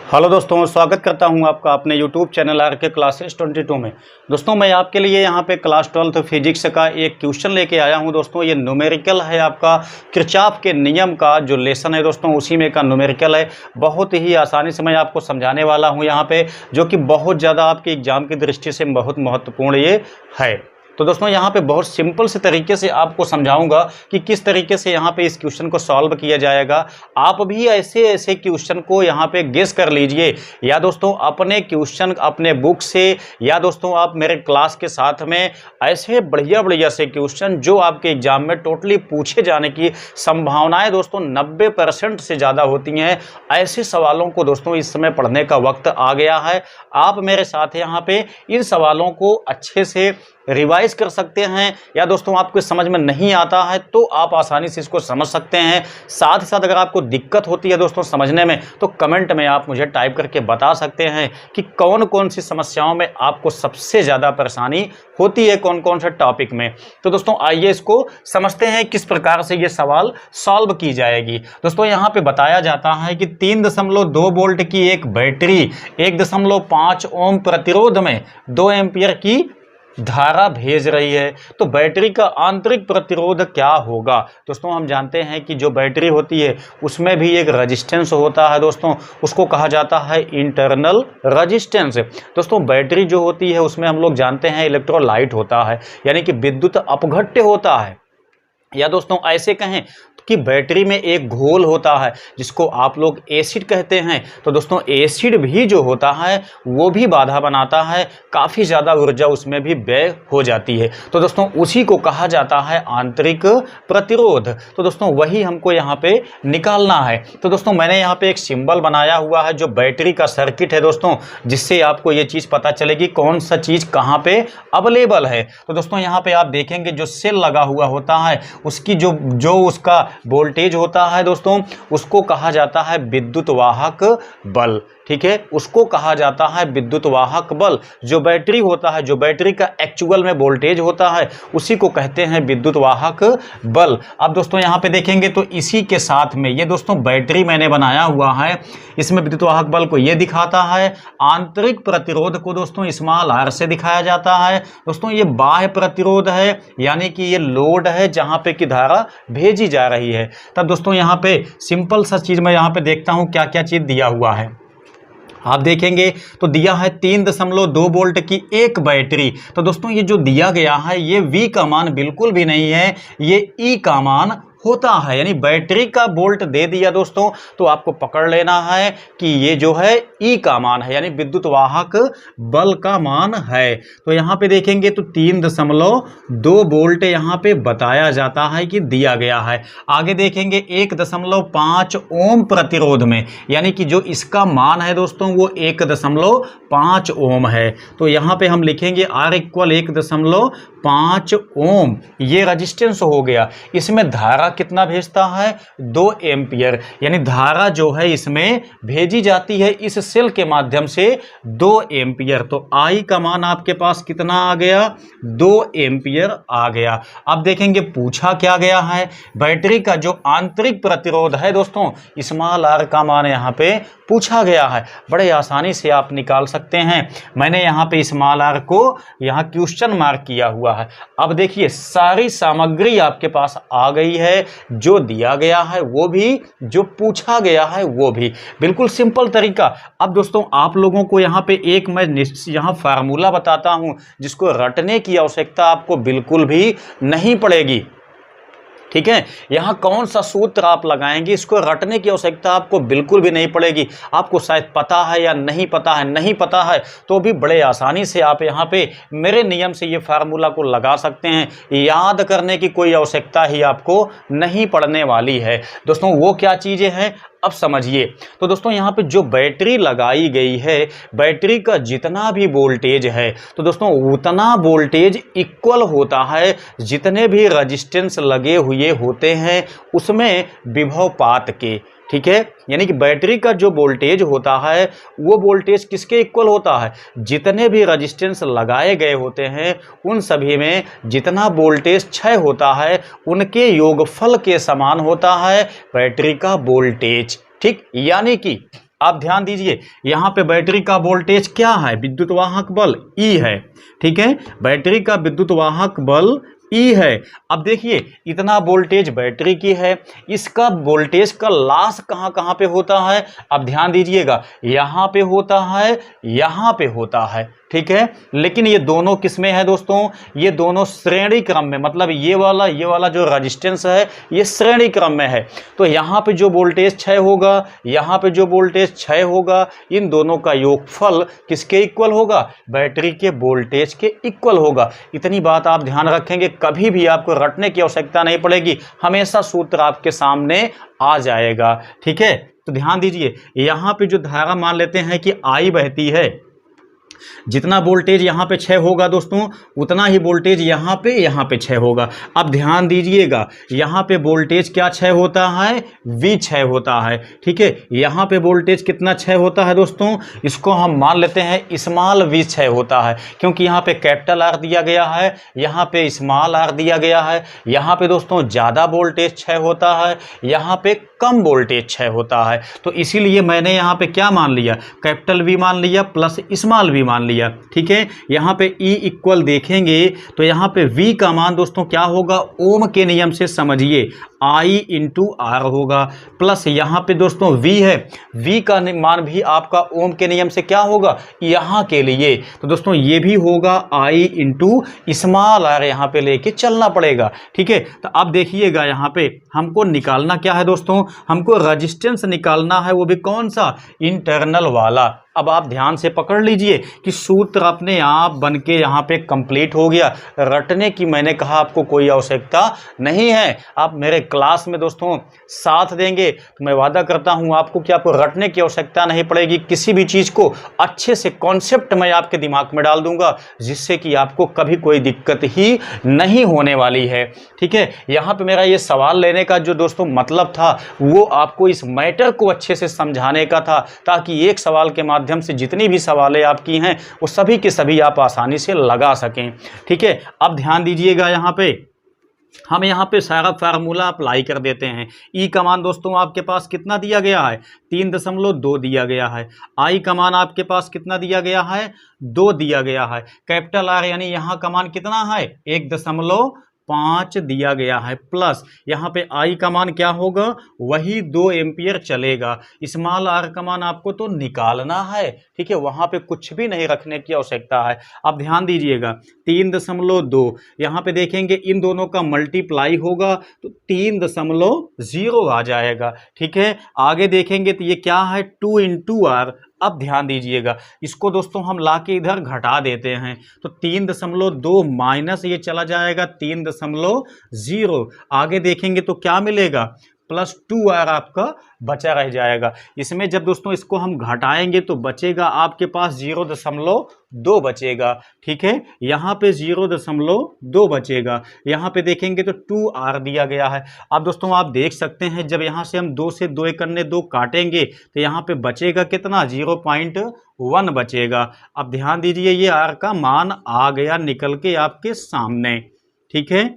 Hello दोस्तों, स्वागत करता हूं आपका अपने YouTube चैनल आर के क्लासेस 22 में। दोस्तों मैं आपके लिए यहां पे क्लास 12 फिजिक्स का एक क्वेश्चन लेके आया हूं। दोस्तों ये न्यूमेरिकल है, आपका किरचॉफ के नियम का जो लेसन है दोस्तों उसी में का न्यूमेरिकल है। बहुत ही आसानी से मैं आपको समझाने वाला हूँ यहाँ पे, जो कि बहुत ज़्यादा आपके एग्जाम की दृष्टि से बहुत महत्वपूर्ण ये है। तो दोस्तों यहाँ पे बहुत सिंपल से तरीके से आपको समझाऊंगा कि किस तरीके से यहाँ पे इस क्वेश्चन को सॉल्व किया जाएगा। आप भी ऐसे ऐसे क्वेश्चन को यहाँ पे गेस कर लीजिए, या दोस्तों अपने क्वेश्चन अपने बुक से, या दोस्तों आप मेरे क्लास के साथ में ऐसे बढ़िया बढ़िया से क्वेश्चन जो आपके एग्जाम में टोटली पूछे जाने की संभावनाएं दोस्तों 90% से ज़्यादा होती हैं। ऐसे सवालों को दोस्तों इस समय पढ़ने का वक्त आ गया है। आप मेरे साथ यहाँ पे इन सवालों को अच्छे से रिवाइज कर सकते हैं, या दोस्तों आपको समझ में नहीं आता है तो आप आसानी से इसको समझ सकते हैं। साथ ही साथ अगर आपको दिक्कत होती है दोस्तों समझने में, तो कमेंट में आप मुझे टाइप करके बता सकते हैं कि कौन कौन सी समस्याओं में आपको सबसे ज़्यादा परेशानी होती है, कौन कौन से टॉपिक में। तो दोस्तों आइए इसको समझते हैं किस प्रकार से ये सवाल सॉल्व की जाएगी। दोस्तों यहाँ पे बताया जाता है कि 3.2 वोल्ट की एक बैटरी 1.5 ओम प्रतिरोध में 2 एम्पीयर की धारा भेज रही है, तो बैटरी का आंतरिक प्रतिरोध क्या होगा। दोस्तों हम जानते हैं कि जो बैटरी होती है उसमें भी एक रेजिस्टेंस होता है दोस्तों, उसको कहा जाता है इंटरनल रेजिस्टेंस। दोस्तों बैटरी जो होती है उसमें हम लोग जानते हैं इलेक्ट्रोलाइट होता है, यानी कि विद्युत अपघट्य होता है, या दोस्तों ऐसे कहें कि बैटरी में एक घोल होता है जिसको आप लोग एसिड कहते हैं। तो दोस्तों एसिड भी जो होता है वो भी बाधा बनाता है, काफ़ी ज़्यादा ऊर्जा उसमें भी व्यय हो जाती है। तो दोस्तों उसी को कहा जाता है आंतरिक प्रतिरोध। तो दोस्तों वही हमको यहाँ पे निकालना है। तो दोस्तों मैंने यहाँ पे एक सिंबल बनाया हुआ है जो बैटरी का सर्किट है दोस्तों, जिससे आपको ये चीज़ पता चलेगी कौन सा चीज़ कहाँ पे अवेलेबल है। तो दोस्तों यहाँ पे आप देखेंगे जो सेल लगा हुआ होता है उसकी जो उसका वोल्टेज होता है दोस्तों उसको कहा जाता है विद्युत वाहक बल। ठीक है, उसको कहा जाता है विद्युत वाहक बल। जो बैटरी होता है, जो बैटरी का एक्चुअल में वोल्टेज होता है उसी को कहते हैं विद्युत वाहक बल। अब दोस्तों यहाँ पे देखेंगे तो इसी के साथ में ये दोस्तों बैटरी मैंने बनाया हुआ है, इसमें विद्युत वाहक बल को ये दिखाता है। आंतरिक प्रतिरोध को दोस्तों स्मॉल आर से दिखाया जाता है। दोस्तों ये बाह्य प्रतिरोध है, यानी कि ये लोड है जहाँ पे कि धारा भेजी जा रही है। तब दोस्तों यहाँ पे सिंपल सा चीज मैं यहाँ पे देखता हूँ क्या क्या चीज दिया हुआ है। आप देखेंगे तो दिया है 3.2 वोल्ट की एक बैटरी। तो दोस्तों ये जो दिया गया है ये V का मान बिल्कुल भी नहीं है, ये E का मान होता है, यानी बैटरी का वोल्ट दे दिया दोस्तों तो आपको पकड़ लेना है कि ये जो है E का मान है, यानी विद्युत वाहक बल का मान है। तो यहाँ पे देखेंगे तो 3.2 वोल्ट यहाँ पे बताया जाता है कि दिया गया है। आगे देखेंगे 1.5 ओम प्रतिरोध में, यानी कि जो इसका मान है दोस्तों वो 1.5 ओम है। तो यहाँ पे हम लिखेंगे R इक्वल 1.5 ओम, ये रजिस्टेंस हो गया। इसमें धारा कितना भेजता है 2 एम्पियर, यानी धारा जो है इसमें भेजी जाती है इस सेल के माध्यम से 2 एम्पियर। तो I का मान आपके पास कितना आ गया 2 एम्पियर आ गया। अब देखेंगे पूछा क्या गया है, बैटरी का जो आंतरिक प्रतिरोध है दोस्तों स्मॉल r का मान यहाँ पे पूछा गया है। बड़े आसानी से आप निकाल सकते हैं। मैंने यहाँ पे स्मॉल r को यहाँ क्वेश्चन मार्क किया हुआ है। अब देखिए सारी सामग्री आपके पास आ गई है, जो दिया गया है वो भी, जो पूछा गया है वो भी। बिल्कुल सिंपल तरीका। अब दोस्तों आप लोगों को यहाँ पे एक मैं यहाँ फार्मूला बताता हूँ जिसको रटने की आवश्यकता आपको बिल्कुल भी नहीं पड़ेगी। ठीक है, यहाँ कौन सा सूत्र आप लगाएंगे इसको रटने की आवश्यकता आपको बिल्कुल भी नहीं पड़ेगी। आपको शायद पता है या नहीं पता है, नहीं पता है तो भी बड़े आसानी से आप यहाँ पे मेरे नियम से ये फार्मूला को लगा सकते हैं। याद करने की कोई आवश्यकता ही आपको नहीं पड़ने वाली है। दोस्तों वो क्या चीज़ें हैं अब समझिए। तो दोस्तों यहाँ पे जो बैटरी लगाई गई है, बैटरी का जितना भी वोल्टेज है तो दोस्तों उतना वोल्टेज इक्वल होता है जितने भी रेजिस्टेंस लगे हुए होते हैं उसमें विभवपात के। ठीक है, यानी कि बैटरी का जो वोल्टेज होता है वो वोल्टेज किसके इक्वल होता है, जितने भी रेजिस्टेंस लगाए गए होते हैं उन सभी में जितना वोल्टेज क्षय होता है उनके योगफल के समान होता है बैटरी का वोल्टेज। ठीक, यानी कि आप ध्यान दीजिए, यहाँ पे बैटरी का वोल्टेज क्या है, विद्युत वाहक बल ई है, ठीक है, बैटरी का विद्युत वाहक बल ई है। अब देखिए इतना वोल्टेज बैटरी की है, इसका वोल्टेज का लॉस कहाँ कहाँ पे होता है, अब ध्यान दीजिएगा, यहाँ पे होता है, यहाँ पे होता है, ठीक है। लेकिन ये दोनों किस में है दोस्तों, ये दोनों श्रेणी क्रम में, मतलब ये वाला जो रेजिस्टेंस है ये श्रेणी क्रम में है। तो यहाँ पे जो वोल्टेज क्षय होगा, यहाँ पे जो वोल्टेज क्षय होगा, इन दोनों का योगफल किसके इक्वल होगा, बैटरी के वोल्टेज के इक्वल होगा। इतनी बात आप ध्यान रखेंगे, कभी भी आपको रटने की आवश्यकता नहीं पड़ेगी, हमेशा सूत्र आपके सामने आ जाएगा, ठीक है। तो ध्यान दीजिए, यहाँ पे जो धारा मान लेते हैं कि आई बहती है, जितना वोल्टेज यहाँ पे क्षय होगा दोस्तों, उतना ही वोल्टेज यहाँ पे क्षय होगा। अब ध्यान दीजिएगा, यहाँ पे वोल्टेज क्या क्षय होता है, V क्षय होता है, ठीक है। यहाँ पे वोल्टेज कितना क्षय होता है दोस्तों, इसको हम मान लेते हैं स्मॉल V क्षय होता है, क्योंकि यहाँ पे कैपिटल R दिया गया है, यहाँ पे स्मॉल r दिया गया है। यहाँ पे दोस्तों ज़्यादा वोल्टेज क्षय होता है, यहाँ पे कम वोल्टेज क्षय होता है। तो इसीलिए मैंने यहाँ पे क्या मान लिया, कैपिटल V मान लिया प्लस स्मॉल v मान लिया, ठीक है। यहाँ पे E इक्वल देखेंगे तो यहाँ पे V का मान दोस्तों क्या होगा, ओम के नियम से समझिए I इंटू R होगा, प्लस यहाँ पे दोस्तों V है, V का मान भी आपका ओम के नियम से क्या होगा, यहाँ के लिए तो दोस्तों ये भी होगा I इंटू स्मॉल r, यहाँ पे लेके चलना पड़ेगा, ठीक है। तो अब देखिएगा यहाँ पे हमको निकालना क्या है दोस्तों, हमको रेजिस्टेंस निकालना है, वो भी कौन सा, इंटरनल वाला। अब आप ध्यान से पकड़ लीजिए कि सूत्र अपने आप बन के यहाँ पे कंप्लीट हो गया, रटने की मैंने कहा आपको कोई आवश्यकता नहीं है। आप मेरे क्लास में दोस्तों साथ देंगे तो मैं वादा करता हूँ आपको कि आपको रटने की आवश्यकता नहीं पड़ेगी, किसी भी चीज़ को अच्छे से कॉन्सेप्ट मैं आपके दिमाग में डाल दूंगा, जिससे कि आपको कभी कोई दिक्कत ही नहीं होने वाली है, ठीक है। यहाँ पे मेरा ये सवाल लेने का जो दोस्तों मतलब था, वो आपको इस मैटर को अच्छे से समझाने का था, ताकि एक सवाल के माध्यम से जितनी भी सवालें आपकी हैं वो सभी के सभी आप आसानी से लगा सकें, ठीक है। अब ध्यान दीजिएगा, यहाँ पे हम यहाँ पे सारा फार्मूला अप्लाई कर देते हैं। ई का मान दोस्तों आपके पास कितना दिया गया है, 3.2 दिया गया है। आई का मान आपके पास कितना दिया गया है, 2 दिया गया है। कैपिटल आर यानी यहाँ का मान कितना है, 1.5 दिया गया है, प्लस यहाँ पे आई का मान क्या होगा, वही 2 एम्पियर चलेगा। स्मॉल आर का मान आपको तो निकालना है, ठीक है, वहाँ पे कुछ भी नहीं रखने की आवश्यकता है। अब ध्यान दीजिएगा 3.2 यहाँ पे देखेंगे इन दोनों का मल्टीप्लाई होगा तो 3.0 आ जाएगा, ठीक है। आगे देखेंगे तो ये क्या है, 2 इंटू आर। अब ध्यान दीजिएगा, इसको दोस्तों हम लाके इधर घटा देते हैं तो 3.2 माइनस ये चला जाएगा 3.0। आगे देखेंगे तो क्या मिलेगा, +2r आपका बचा रह जाएगा। इसमें जब दोस्तों इसको हम घटाएंगे तो बचेगा आपके पास 0.2 बचेगा, ठीक है। यहाँ पे 0.2 बचेगा, यहाँ पे देखेंगे तो 2r दिया गया है। अब दोस्तों आप देख सकते हैं जब यहाँ से हम 2 से 2 एकन्ने 2 काटेंगे तो यहाँ पे बचेगा कितना, 0.1 बचेगा। अब ध्यान दीजिए ये r का मान आ गया निकल के आपके सामने, ठीक है।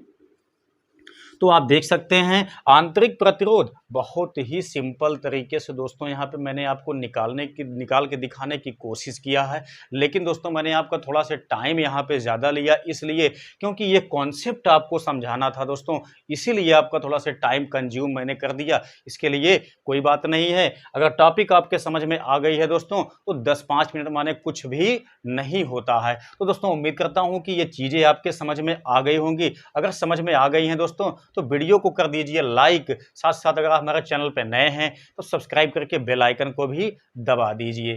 तो आप देख सकते हैं आंतरिक प्रतिरोध बहुत ही सिंपल तरीके से दोस्तों यहाँ पे मैंने आपको निकाल के दिखाने की कोशिश किया है। लेकिन दोस्तों मैंने आपका थोड़ा सा टाइम यहाँ पे ज़्यादा लिया, इसलिए क्योंकि ये कॉन्सेप्ट आपको समझाना था दोस्तों, इसीलिए आपका थोड़ा सा टाइम कंज्यूम मैंने कर दिया। इसके लिए कोई बात नहीं है, अगर टॉपिक आपके समझ में आ गई है दोस्तों तो 10-5 मिनट माने कुछ भी नहीं होता है। तो दोस्तों उम्मीद करता हूँ कि ये चीज़ें आपके समझ में आ गई होंगी। अगर समझ में आ गई हैं दोस्तों तो वीडियो को कर दीजिए लाइक, साथ साथ अगर आप हमारे चैनल पर नए हैं तो सब्सक्राइब करके बेल आइकन को भी दबा दीजिए।